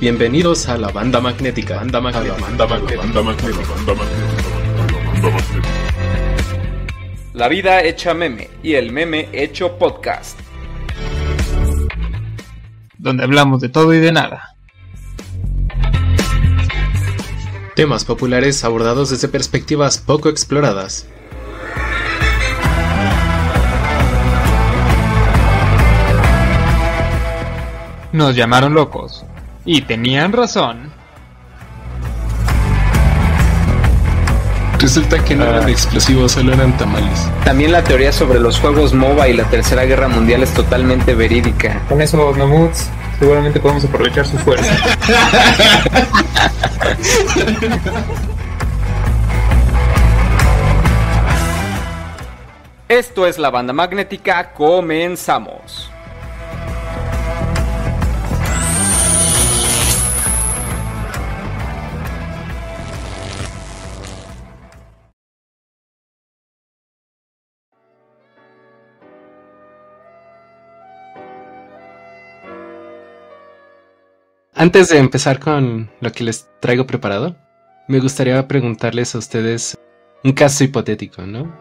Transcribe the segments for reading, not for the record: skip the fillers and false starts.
Bienvenidos a la Banda Magnética. La vida hecha meme y el meme hecho podcast. Donde hablamos de todo y de nada. Temas populares abordados desde perspectivas poco exploradas. Nos llamaron locos. Y tenían razón. Resulta que no eran explosivos, solo eran tamales. También la teoría sobre los juegos MOBA y la Tercera Guerra Mundial es totalmente verídica. Con eso los mamuts seguramente podemos aprovechar su fuerza. Esto es la Banda Magnética, comenzamos. Antes de empezar con lo que les traigo preparado, me gustaría preguntarles a ustedes un caso hipotético, ¿no?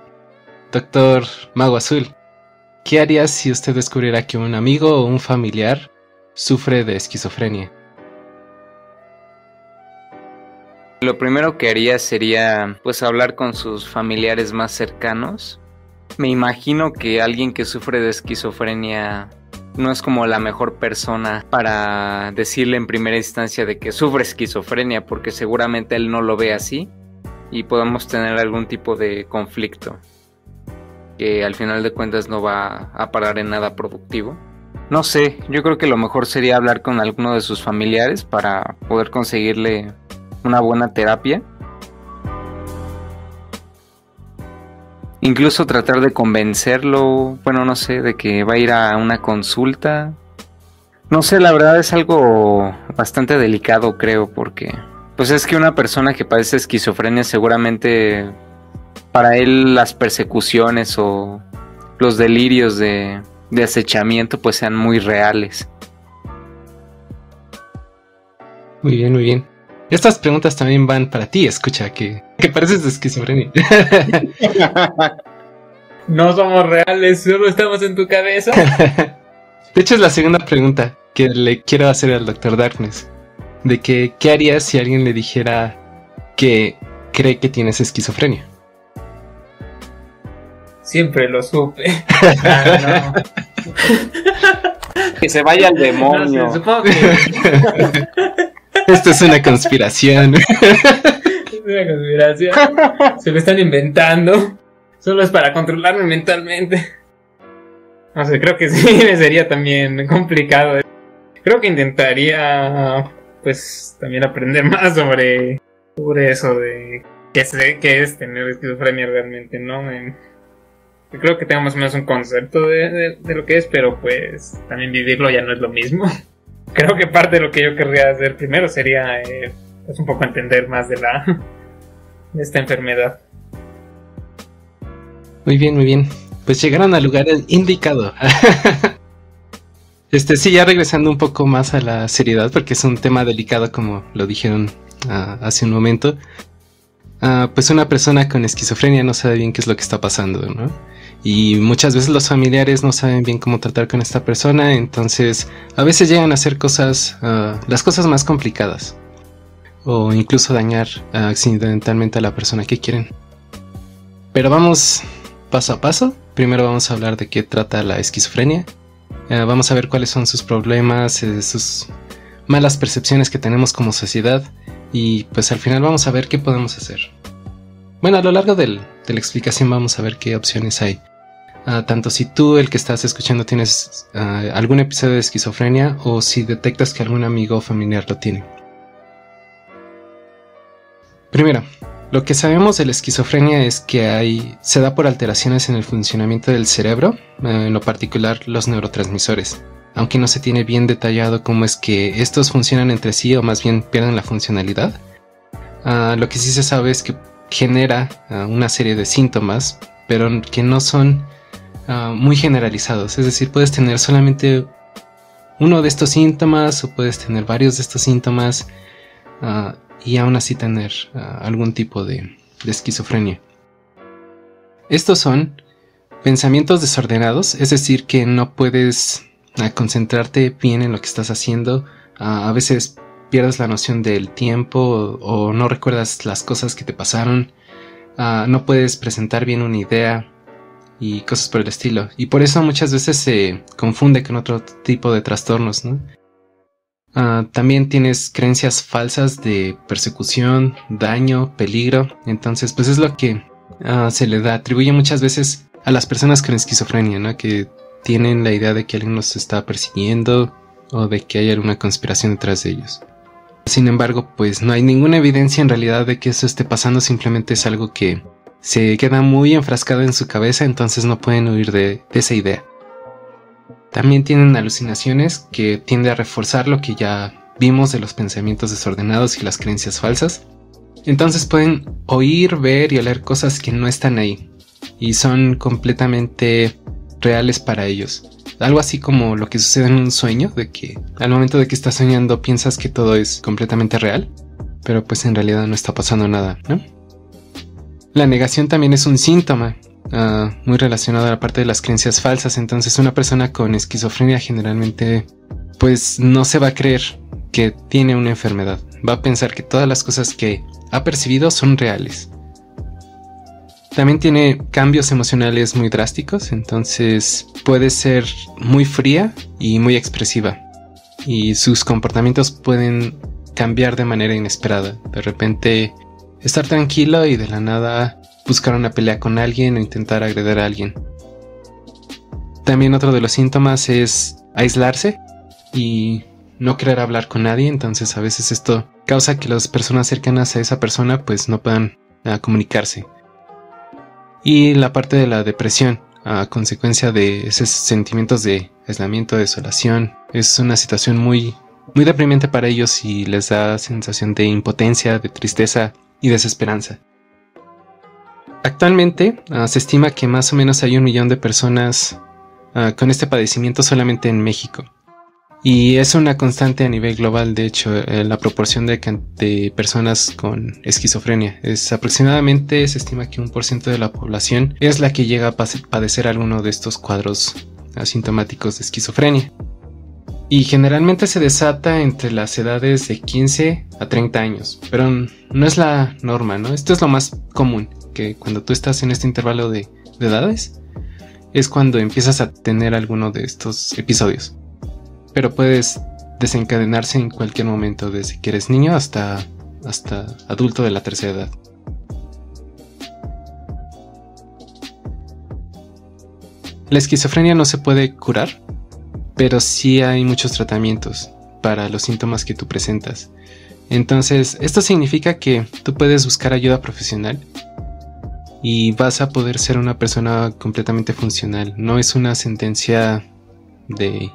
Doctor Mago Azul, ¿qué harías si usted descubriera que un amigo o un familiar sufre de esquizofrenia? Lo primero que haría sería, pues, hablar con sus familiares más cercanos. Me imagino que alguien que sufre de esquizofrenia no es como la mejor persona para decirle en primera instancia de que sufre esquizofrenia, porque seguramente él no lo ve así y podemos tener algún tipo de conflicto que al final de cuentas no va a parar en nada productivo. No sé, yo creo que lo mejor sería hablar con alguno de sus familiares para poder conseguirle una buena terapia. Incluso tratar de convencerlo, bueno, no sé, de que va a ir a una consulta. No sé, la verdad es algo bastante delicado, creo, porque pues es que una persona que padece esquizofrenia seguramente para él las persecuciones o los delirios de acechamiento pues sean muy reales. Muy bien, muy bien. Estas preguntas también van para ti, escucha, que pareces de esquizofrenia. No somos reales, solo estamos en tu cabeza. De hecho es la segunda pregunta que le quiero hacer al Dr. Darkness. De que, ¿qué harías si alguien le dijera que cree que tienes esquizofrenia? Siempre lo supe. No. Que se vaya al demonio. No sé, supongo que... Esto es una conspiración. Es una conspiración. Se lo están inventando. Solo es para controlarme mentalmente. No sé, creo que sí, me sería también complicado. Creo que intentaría, pues, también aprender más sobre eso de qué es tener esquizofrenia realmente, ¿no? Creo que tengo más o menos un concepto de lo que es, pero pues también vivirlo ya no es lo mismo. Creo que parte de lo que yo querría hacer primero sería pues un poco entender más de esta enfermedad. Muy bien, muy bien. Pues llegaron al lugar indicado. Sí, ya regresando un poco más a la seriedad, porque es un tema delicado como lo dijeron hace un momento. Pues una persona con esquizofrenia no sabe bien qué es lo que está pasando, ¿no? Y muchas veces los familiares no saben bien cómo tratar con esta persona, entonces a veces llegan a hacer cosas, las cosas más complicadas, o incluso dañar accidentalmente a la persona que quieren. Pero vamos paso a paso. Primero vamos a hablar de qué trata la esquizofrenia. Vamos a ver cuáles son sus problemas, sus malas percepciones que tenemos como sociedad, y pues al final vamos a ver qué podemos hacer. Bueno, a lo largo de la explicación vamos a ver qué opciones hay. Tanto si tú, el que estás escuchando, tienes algún episodio de esquizofrenia, o si detectas que algún amigo o familiar lo tiene. Primero, lo que sabemos de la esquizofrenia es que se da por alteraciones en el funcionamiento del cerebro, en lo particular los neurotransmisores, aunque no se tiene bien detallado cómo es que estos funcionan entre sí o más bien pierden la funcionalidad. Lo que sí se sabe es que genera una serie de síntomas, pero que no son muy generalizados. Es decir, puedes tener solamente uno de estos síntomas o puedes tener varios de estos síntomas y aún así tener algún tipo de esquizofrenia. Estos son pensamientos desordenados, es decir, que no puedes concentrarte bien en lo que estás haciendo. A veces pierdes la noción del tiempo o no recuerdas las cosas que te pasaron. No puedes presentar bien una idea y cosas por el estilo. Y por eso muchas veces se confunde con otro tipo de trastornos, ¿no? También tienes creencias falsas de persecución, daño, peligro. Entonces, pues es lo que se le atribuye muchas veces a las personas con esquizofrenia, ¿no? Que tienen la idea de que alguien los está persiguiendo o de que hay alguna conspiración detrás de ellos. Sin embargo, pues no hay ninguna evidencia en realidad de que eso esté pasando, simplemente es algo que se queda muy enfrascado en su cabeza, entonces no pueden huir de esa idea. También tienen alucinaciones que tienden a reforzar lo que ya vimos de los pensamientos desordenados y las creencias falsas. Entonces pueden oír, ver y oler cosas que no están ahí y son completamente reales para ellos. Algo así como lo que sucede en un sueño, de que al momento de que estás soñando piensas que todo es completamente real, pero pues en realidad no está pasando nada, ¿no? La negación también es un síntoma muy relacionado a la parte de las creencias falsas. Entonces una persona con esquizofrenia generalmente pues no se va a creer que tiene una enfermedad, va a pensar que todas las cosas que ha percibido son reales. También tiene cambios emocionales muy drásticos, entonces puede ser muy fría y muy expresiva. Y sus comportamientos pueden cambiar de manera inesperada. De repente estar tranquilo y de la nada buscar una pelea con alguien o intentar agredir a alguien. También otro de los síntomas es aislarse y no querer hablar con nadie, entonces a veces esto causa que las personas cercanas a esa persona pues no puedan comunicarse. Y la parte de la depresión, a consecuencia de esos sentimientos de aislamiento, desolación, es una situación muy deprimente para ellos y les da sensación de impotencia, de tristeza y desesperanza. Actualmente se estima que más o menos hay 1 millón de personas con este padecimiento solamente en México. Y es una constante a nivel global, de hecho, la proporción de personas con esquizofrenia. Aproximadamente se estima que 1% de la población es la que llega a padecer alguno de estos cuadros asintomáticos de esquizofrenia. Y generalmente se desata entre las edades de 15 a 30 años, pero no es la norma, ¿no? Esto es lo más común, que cuando tú estás en este intervalo de edades, es cuando empiezas a tener alguno de estos episodios. Pero puedes desencadenarse en cualquier momento, desde que eres niño hasta adulto de la tercera edad. La esquizofrenia no se puede curar, pero sí hay muchos tratamientos para los síntomas que tú presentas. Entonces, esto significa que tú puedes buscar ayuda profesional y vas a poder ser una persona completamente funcional. No es una sentencia de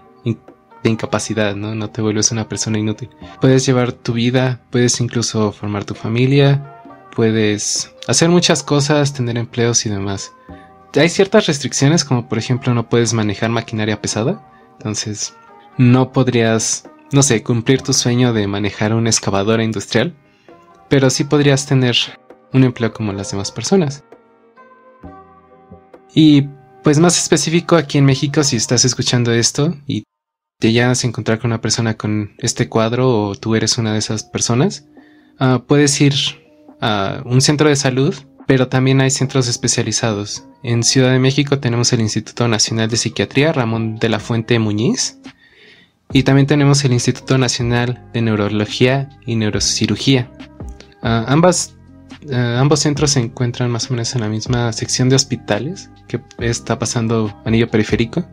incapacidad, ¿no? No te vuelves una persona inútil. Puedes llevar tu vida, puedes incluso formar tu familia, puedes hacer muchas cosas, tener empleos y demás. Hay ciertas restricciones, como por ejemplo no puedes manejar maquinaria pesada, entonces no podrías, no sé, cumplir tu sueño de manejar una excavadora industrial, pero sí podrías tener un empleo como las demás personas. Y pues más específico, aquí en México, si estás escuchando esto y te llegas a encontrar con una persona con este cuadro o tú eres una de esas personas, puedes ir a un centro de salud, pero también hay centros especializados. En Ciudad de México tenemos el Instituto Nacional de Psiquiatría Ramón de la Fuente Muñiz y también tenemos el Instituto Nacional de Neurología y Neurocirugía. Ambos centros se encuentran más o menos en la misma sección de hospitales que está pasando Anillo Periférico.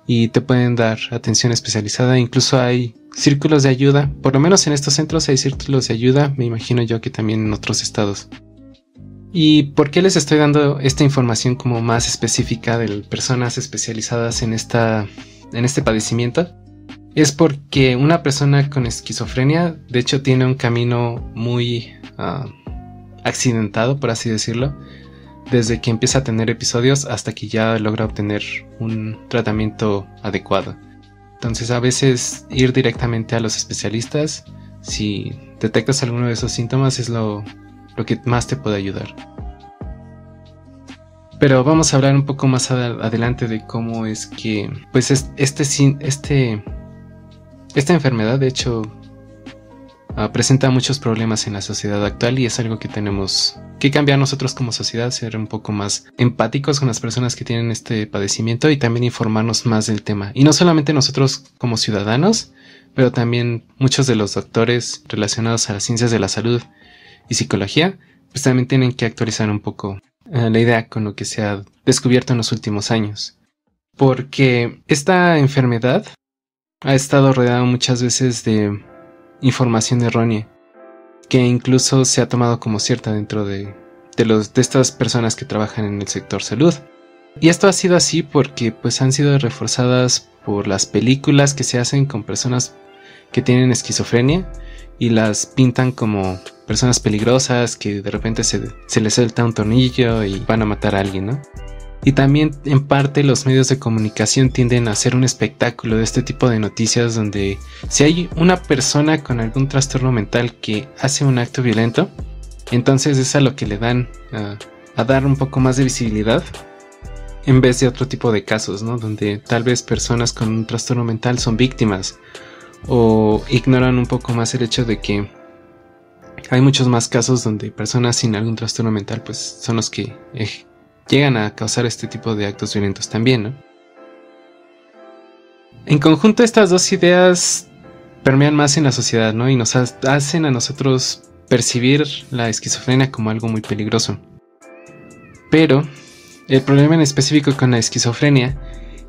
Y te pueden dar atención especializada. Incluso hay círculos de ayuda. Por lo menos en estos centros hay círculos de ayuda. Me imagino yo que también en otros estados. ¿Y por qué les estoy dando esta información como más específica de personas especializadas en este padecimiento? Es porque una persona con esquizofrenia, de hecho, tiene un camino muy accidentado, por así decirlo, desde que empieza a tener episodios hasta que ya logra obtener un tratamiento adecuado. Entonces a veces ir directamente a los especialistas, si detectas alguno de esos síntomas, es lo que más te puede ayudar. Pero vamos a hablar un poco más adelante de cómo es que pues esta enfermedad de hecho presenta muchos problemas en la sociedad actual, y es algo que tenemos que cambiar nosotros como sociedad, ser un poco más empáticos con las personas que tienen este padecimiento y también informarnos más del tema. Y no solamente nosotros como ciudadanos, pero también muchos de los doctores relacionados a las ciencias de la salud y psicología, pues también tienen que actualizar un poco la idea con lo que se ha descubierto en los últimos años. Porque esta enfermedad ha estado rodeada muchas veces de información errónea, que incluso se ha tomado como cierta dentro de estas personas que trabajan en el sector salud. Y esto ha sido así porque pues han sido reforzadas por las películas que se hacen con personas que tienen esquizofrenia y las pintan como personas peligrosas que de repente se les suelta un tornillo y van a matar a alguien, ¿no? Y también en parte los medios de comunicación tienden a hacer un espectáculo de este tipo de noticias, donde si hay una persona con algún trastorno mental que hace un acto violento, entonces es a lo que le dan a dar un poco más de visibilidad, en vez de otro tipo de casos, ¿no? Donde tal vez personas con un trastorno mental son víctimas, o ignoran un poco más el hecho de que hay muchos más casos donde personas sin algún trastorno mental pues son los que llegan a causar este tipo de actos violentos también, ¿no? En conjunto, estas dos ideas permean más en la sociedad, ¿no? Y nos hacen a nosotros percibir la esquizofrenia como algo muy peligroso. Pero el problema en específico con la esquizofrenia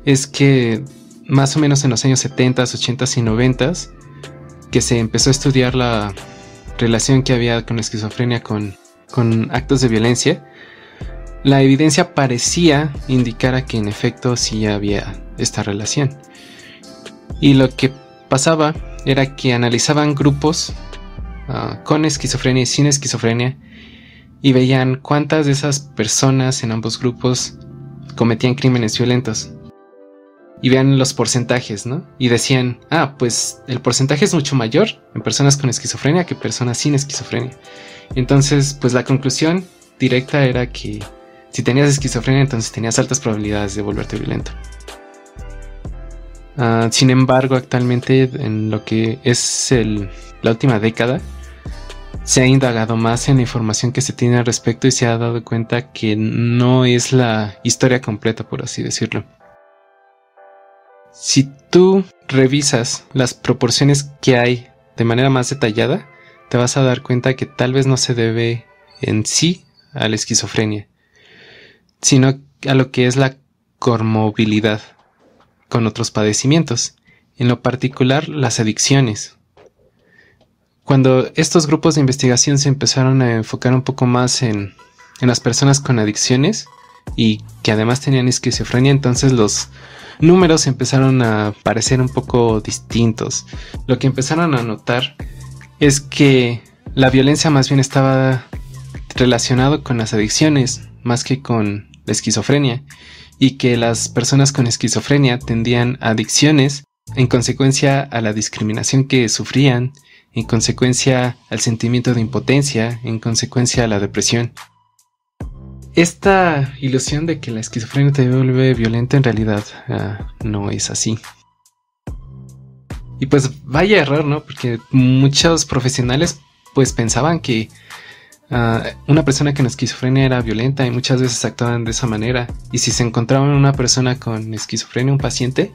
es que más o menos en los años 70, 80 y 90, que se empezó a estudiar la relación que había con la esquizofrenia con actos de violencia, la evidencia parecía indicar a que en efecto sí había esta relación. Y lo que pasaba era que analizaban grupos con esquizofrenia y sin esquizofrenia, y veían cuántas de esas personas en ambos grupos cometían crímenes violentos. Y vean los porcentajes, ¿no? Y decían, pues el porcentaje es mucho mayor en personas con esquizofrenia que personas sin esquizofrenia. Entonces, pues la conclusión directa era que si tenías esquizofrenia, entonces tenías altas probabilidades de volverte violento. Sin embargo, actualmente en lo que es la última década, se ha indagado más en la información que se tiene al respecto y se ha dado cuenta que no es la historia completa, por así decirlo. Si tú revisas las proporciones que hay de manera más detallada, te vas a dar cuenta que tal vez no se debe en sí a la esquizofrenia, sino a lo que es la comorbilidad con otros padecimientos, en lo particular las adicciones. Cuando estos grupos de investigación se empezaron a enfocar un poco más en las personas con adicciones y que además tenían esquizofrenia, entonces los números empezaron a parecer un poco distintos. Lo que empezaron a notar es que la violencia más bien estaba relacionado con las adicciones más que con la esquizofrenia, y que las personas con esquizofrenia tendían a adicciones en consecuencia a la discriminación que sufrían, en consecuencia al sentimiento de impotencia, en consecuencia a la depresión. Esta ilusión de que la esquizofrenia te vuelve violenta en realidad no es así. Y pues vaya error, ¿no? Porque muchos profesionales pues pensaban que una persona con esquizofrenia era violenta y muchas veces actuaban de esa manera. Y si se encontraban una persona con esquizofrenia, un paciente,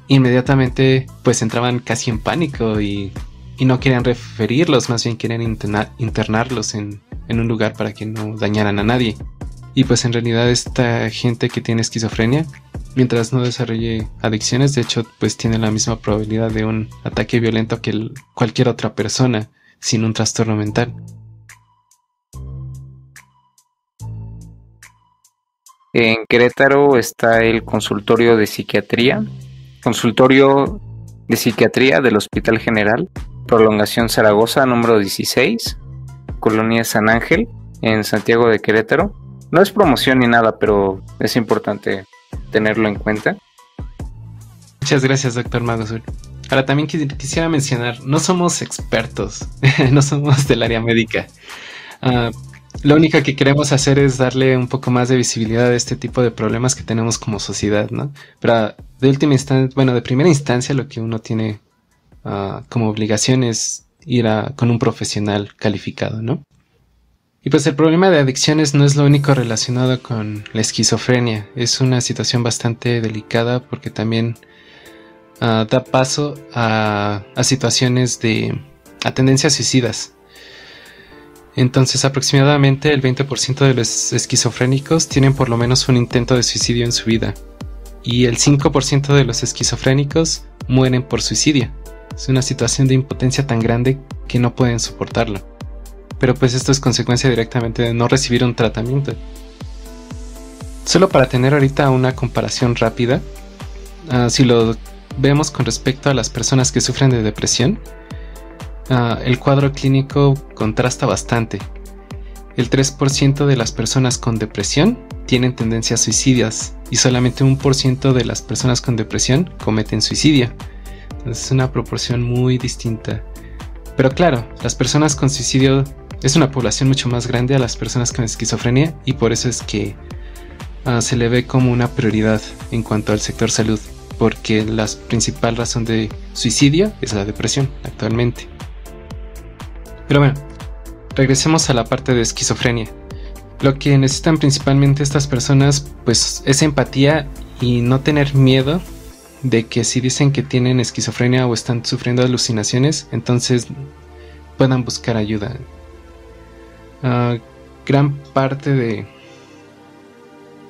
inmediatamente pues entraban casi en pánico y no querían referirlos, más bien querían internarlos en un lugar para que no dañaran a nadie. Y pues en realidad esta gente que tiene esquizofrenia, mientras no desarrolle adicciones, de hecho pues tiene la misma probabilidad de un ataque violento que cualquier otra persona sin un trastorno mental. En Querétaro está el consultorio de psiquiatría del Hospital General, Prolongación Zaragoza, número 16, Colonia San Ángel, en Santiago de Querétaro. No es promoción ni nada, pero es importante tenerlo en cuenta. Muchas gracias, doctor Mago Azul. Ahora también quisiera mencionar, no somos expertos, no somos del área médica. Lo único que queremos hacer es darle un poco más de visibilidad a este tipo de problemas que tenemos como sociedad, ¿no? Pero de primera instancia, lo que uno tiene como obligación es ir con un profesional calificado, ¿no? Y pues el problema de adicciones no es lo único relacionado con la esquizofrenia. Es una situación bastante delicada porque también da paso a situaciones a tendencias suicidas. Entonces aproximadamente el 20% de los esquizofrénicos tienen por lo menos un intento de suicidio en su vida. Y el 5% de los esquizofrénicos mueren por suicidio. Es una situación de impotencia tan grande que no pueden soportarlo. Pero pues esto es consecuencia directamente de no recibir un tratamiento. Solo para tener ahorita una comparación rápida, si lo vemos con respecto a las personas que sufren de depresión, el cuadro clínico contrasta bastante. El 3% de las personas con depresión tienen tendencias suicidas y solamente 1% de las personas con depresión cometen suicidio. Entonces es una proporción muy distinta. Pero claro, las personas con suicidio es una población mucho más grande a las personas con esquizofrenia y por eso es que se le ve como una prioridad en cuanto al sector salud, porque la principal razón de suicidio es la depresión actualmente. Pero bueno, regresemos a la parte de esquizofrenia. Lo que necesitan principalmente estas personas pues es empatía y no tener miedo de que si dicen que tienen esquizofrenia o están sufriendo alucinaciones, entonces puedan buscar ayuda. Gran parte de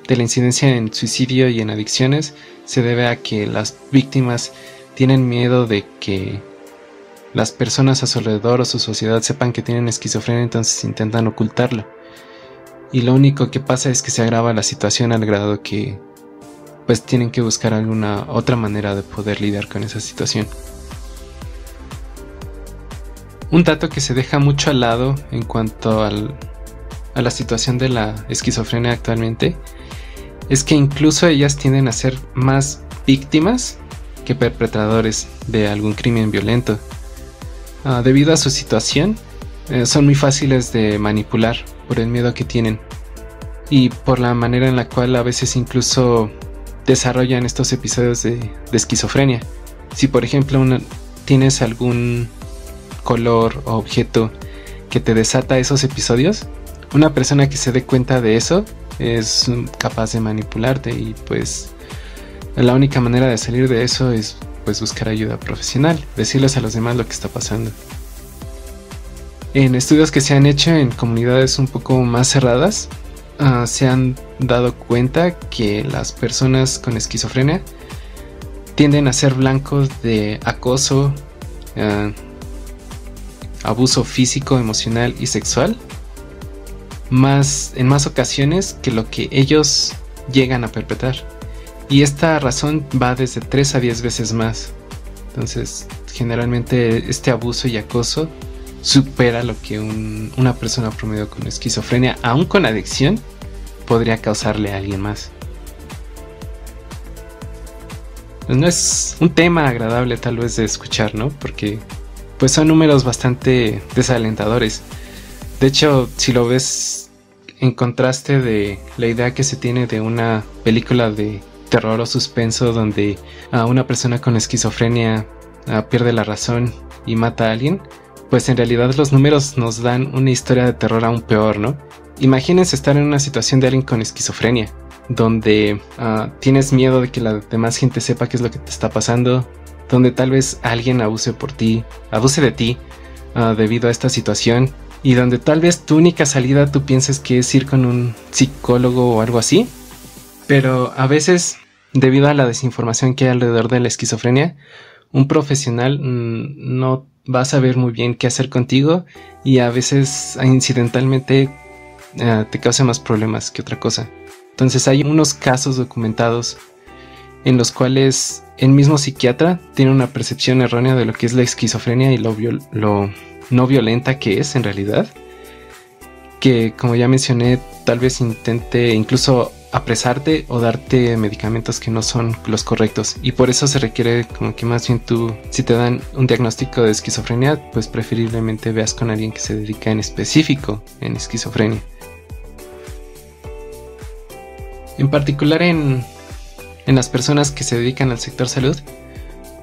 la incidencia en suicidio y en adicciones se debe a que las víctimas tienen miedo de que las personas a su alrededor o su sociedad sepan que tienen esquizofrenia, entonces intentan ocultarlo. Y lo único que pasa es que se agrava la situación al grado que pues tienen que buscar alguna otra manera de poder lidiar con esa situación. Un dato que se deja mucho al lado en cuanto a la situación de la esquizofrenia actualmente es que incluso ellas tienden a ser más víctimas que perpetradores de algún crimen violento. Debido a su situación, son muy fáciles de manipular por el miedo que tienen y por la manera en la cual a veces incluso desarrollan estos episodios de esquizofrenia. Si por ejemplo tienes algún color o objeto que te desata esos episodios, una persona que se dé cuenta de eso es capaz de manipularte y pues la única manera de salir de eso es pues buscar ayuda profesional, decirles a los demás lo que está pasando. En estudios que se han hecho en comunidades un poco más cerradas, se han dado cuenta que las personas con esquizofrenia tienden a ser blancos de acoso, abuso físico, emocional y sexual, en más ocasiones que lo que ellos llegan a perpetrar. Y esta razón va desde 3 a 10 veces más. Entonces, generalmente este abuso y acoso supera lo que una persona promedio con esquizofrenia, aún con adicción, podría causarle a alguien más. Pues no es un tema agradable tal vez de escuchar, ¿no? Porque pues son números bastante desalentadores. De hecho, si lo ves en contraste de la idea que se tiene de una película de terror o suspenso donde una persona con esquizofrenia pierde la razón y mata a alguien, pues en realidad los números nos dan una historia de terror aún peor, ¿no? Imagínense estar en una situación de alguien con esquizofrenia, donde tienes miedo de que la demás gente sepa qué es lo que te está pasando, donde tal vez alguien abuse de ti debido a esta situación, y donde tal vez tu única salida tú pienses que es ir con un psicólogo o algo así. Pero a veces, debido a la desinformación que hay alrededor de la esquizofrenia, un profesional no va a saber muy bien qué hacer contigo y a veces incidentalmente te causa más problemas que otra cosa. Entonces hay unos casos documentados en los cuales el mismo psiquiatra tiene una percepción errónea de lo que es la esquizofrenia y lo no violenta que es en realidad, que como ya mencioné tal vez intente incluso apresarte o darte medicamentos que no son los correctos, y por eso se requiere como que más bien tú, si te dan un diagnóstico de esquizofrenia, pues preferiblemente veas con alguien que se dedica en específico en esquizofrenia. En particular en las personas que se dedican al sector salud,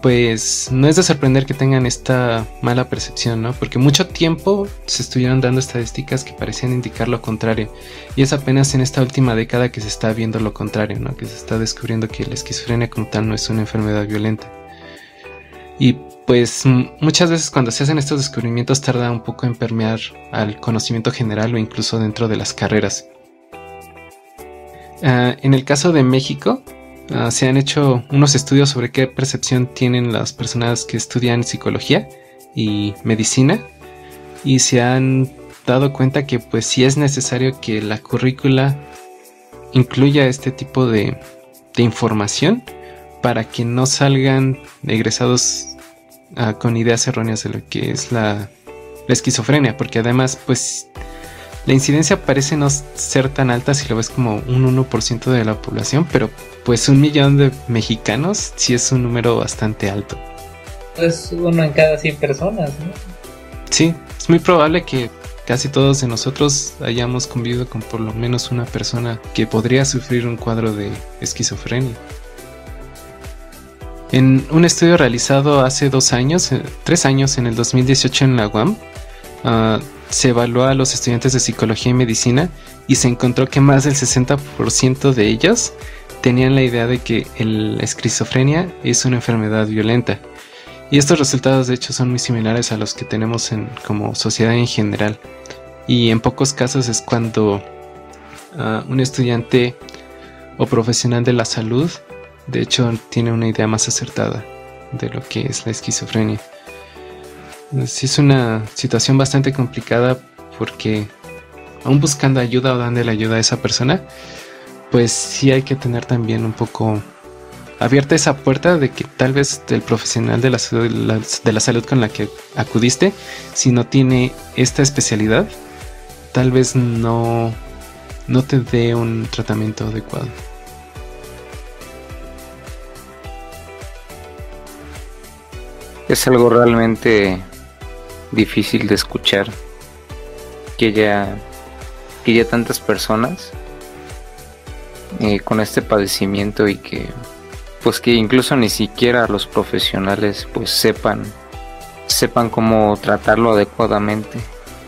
pues no es de sorprender que tengan esta mala percepción, ¿no? Porque mucho tiempo se estuvieron dando estadísticas que parecían indicar lo contrario, y es apenas en esta última década que se está viendo lo contrario, ¿no? Que se está descubriendo que la esquizofrenia como tal no es una enfermedad violenta. Y pues muchas veces cuando se hacen estos descubrimientos tarda un poco en permear al conocimiento general o incluso dentro de las carreras. En el caso de México, se han hecho unos estudios sobre qué percepción tienen las personas que estudian psicología y medicina, y se han dado cuenta que pues sí es necesario que la currícula incluya este tipo de información para que no salgan egresados con ideas erróneas de lo que es la esquizofrenia, porque además pues la incidencia parece no ser tan alta si lo ves como un 1% de la población, pero pues 1 millón de mexicanos sí es un número bastante alto. Es 1 en cada 100 personas, ¿no? Sí, es muy probable que casi todos de nosotros hayamos convivido con por lo menos una persona que podría sufrir un cuadro de esquizofrenia. En un estudio realizado hace 3 años, en el 2018 en la UAM, se evaluó a los estudiantes de psicología y medicina y se encontró que más del 60% de ellos tenían la idea de que la esquizofrenia es una enfermedad violenta. Y estos resultados de hecho son muy similares a los que tenemos como sociedad en general. Y en pocos casos es cuando un estudiante o profesional de la salud de hecho tiene una idea más acertada de lo que es la esquizofrenia. Sí, es una situación bastante complicada porque aún buscando ayuda o dándole ayuda a esa persona, pues sí hay que tener también un poco abierta esa puerta de que tal vez el profesional de la salud con la que acudiste, si no tiene esta especialidad, tal vez no te dé un tratamiento adecuado. Es algo realmente difícil de escuchar que ya tantas personas con este padecimiento, y que incluso ni siquiera los profesionales pues sepan cómo tratarlo adecuadamente,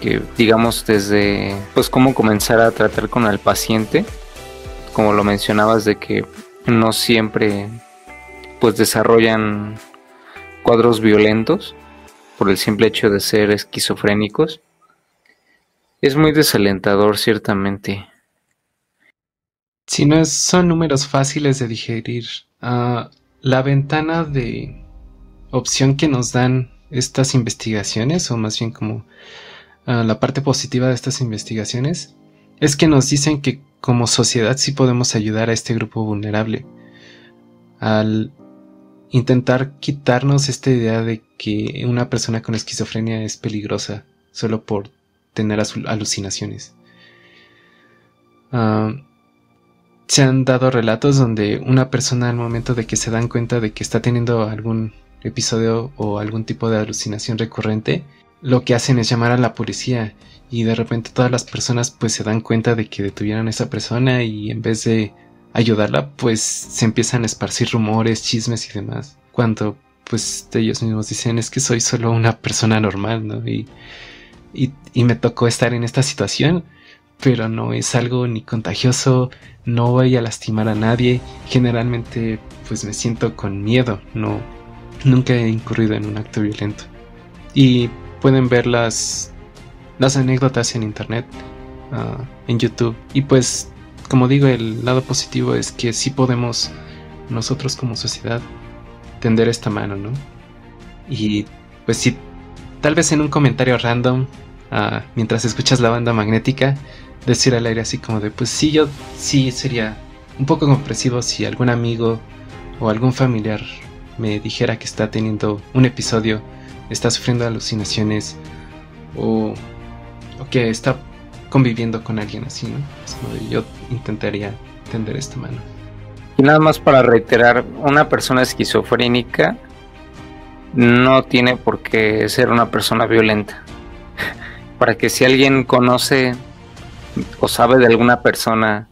que digamos desde pues cómo comenzar a tratar con el paciente, como lo mencionabas, de que no siempre pues desarrollan cuadros violentos por el simple hecho de ser esquizofrénicos. Es muy desalentador, ciertamente. Si no son números fáciles de digerir. La ventana de opción que nos dan estas investigaciones, o más bien como la parte positiva de estas investigaciones, es que nos dicen que como sociedad sí podemos ayudar a este grupo vulnerable al intentar quitarnos esta idea de que una persona con esquizofrenia es peligrosa solo por tener alucinaciones. Se han dado relatos donde una persona al momento de que se dan cuenta de que está teniendo algún episodio o algún tipo de alucinación recurrente, lo que hacen es llamar a la policía, y de repente todas las personas pues se dan cuenta de que detuvieron a esa persona, y en vez de ayudarla pues se empiezan a esparcir rumores, chismes y demás, cuando pues ellos mismos dicen es que soy solo una persona normal, ¿no? Y me tocó estar en esta situación, pero no es algo ni contagioso, no voy a lastimar a nadie, generalmente pues me siento con miedo, nunca he incurrido en un acto violento. Y pueden ver las anécdotas en internet, en YouTube, y pues como digo, el lado positivo es que sí podemos nosotros como sociedad tender esta mano, ¿no? Y pues sí, tal vez en un comentario random, mientras escuchas La Banda Magnética, decir al aire así como de pues sí, yo sí sería un poco comprensivo si algún amigo o algún familiar me dijera que está teniendo un episodio, está sufriendo alucinaciones, o que está conviviendo con alguien así, ¿no? Yo intentaría tender esta mano. Y nada más para reiterar, una persona esquizofrénica no tiene por qué ser una persona violenta. Para que si alguien conoce o sabe de alguna persona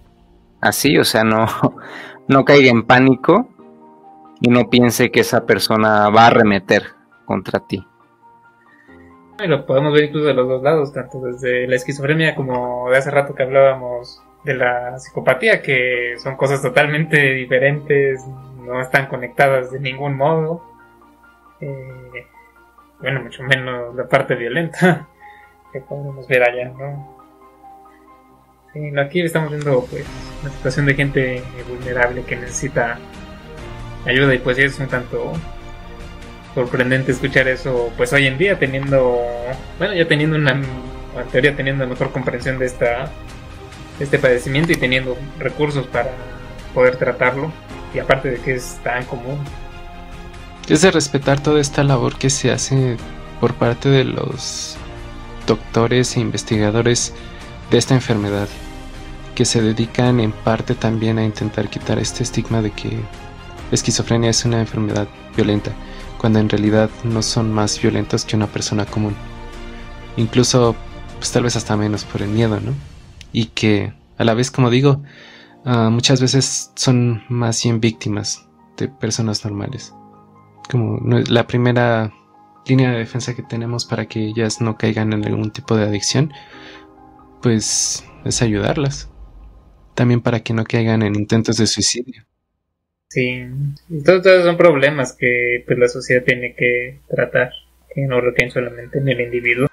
así, o sea, no caiga en pánico y no piense que esa persona va a arremeter contra ti. Y lo podemos ver incluso de los dos lados, tanto desde la esquizofrenia como de hace rato que hablábamos de la psicopatía, que son cosas totalmente diferentes, no están conectadas de ningún modo. Bueno, mucho menos la parte violenta que podemos ver allá, ¿no? Sí, aquí estamos viendo pues una situación de gente vulnerable que necesita ayuda, y pues es un tanto sorprendente escuchar eso pues hoy en día, ya teniendo en teoría teniendo mejor comprensión de este padecimiento y teniendo recursos para poder tratarlo, y aparte de que es tan común. Es de respetar toda esta labor que se hace por parte de los doctores e investigadores de esta enfermedad, que se dedican en parte también a intentar quitar este estigma de que la esquizofrenia es una enfermedad violenta, cuando en realidad no son más violentos que una persona común. Incluso, pues tal vez hasta menos por el miedo, ¿no? Y que a la vez, como digo, muchas veces son más bien víctimas de personas normales. Como la primera línea de defensa que tenemos para que ellas no caigan en algún tipo de adicción, pues es ayudarlas. También para que no caigan en intentos de suicidio. Sí, y todos son problemas que pues la sociedad tiene que tratar, que no recaen solamente en el individuo.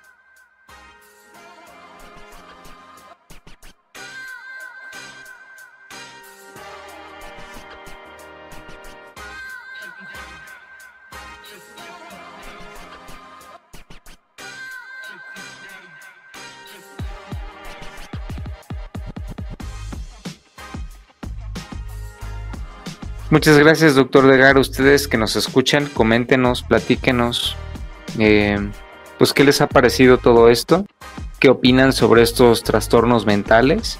Muchas gracias, doctor Degar. Ustedes que nos escuchan, coméntenos, platíquenos, pues qué les ha parecido todo esto, qué opinan sobre estos trastornos mentales,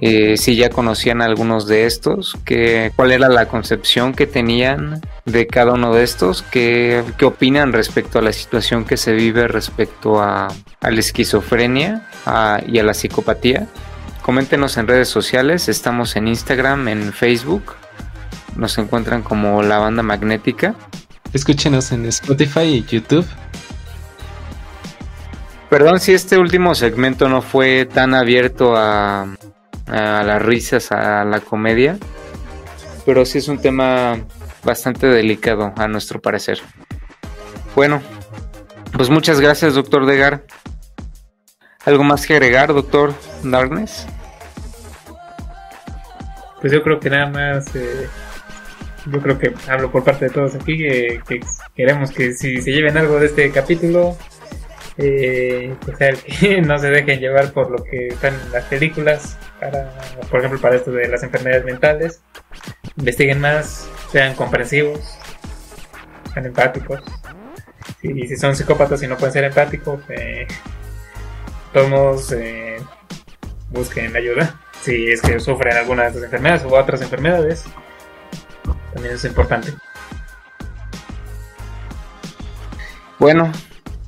si ya conocían algunos de estos, cuál era la concepción que tenían de cada uno de estos, qué opinan respecto a la situación que se vive respecto a la esquizofrenia y a la psicopatía. Coméntenos en redes sociales, estamos en Instagram, en Facebook. Nos encuentran como La Banda Magnética. Escúchenos en Spotify y YouTube. Perdón si este último segmento no fue tan abierto a las risas, a la comedia, pero sí es un tema bastante delicado a nuestro parecer. Bueno, pues muchas gracias, doctor Degar. ¿Algo más que agregar, doctor Darkness? Pues yo creo que nada más... yo creo que hablo por parte de todos aquí, que queremos que si se lleven algo de este capítulo, pues sea que no se dejen llevar por lo que están en las películas, por ejemplo para esto de las enfermedades mentales. Investiguen más, sean comprensivos, sean empáticos. Y si son psicópatas y no pueden ser empáticos, todos modos, busquen ayuda si es que sufren alguna de estas enfermedades u otras enfermedades. También es importante. Bueno,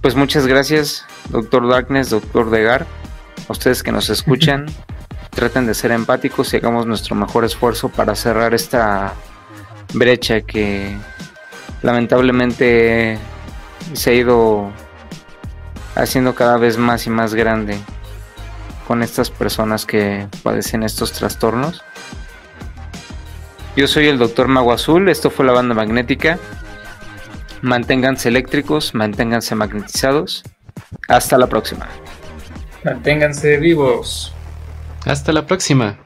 pues muchas gracias, doctor Darkness, doctor Degar. A ustedes que nos escuchan, traten de ser empáticos y hagamos nuestro mejor esfuerzo para cerrar esta brecha que lamentablemente se ha ido haciendo cada vez más y más grande con estas personas que padecen estos trastornos. Yo soy el Dr. Mago Azul, esto fue La Banda Magnética. Manténganse eléctricos, manténganse magnetizados. Hasta la próxima. Manténganse vivos. Hasta la próxima.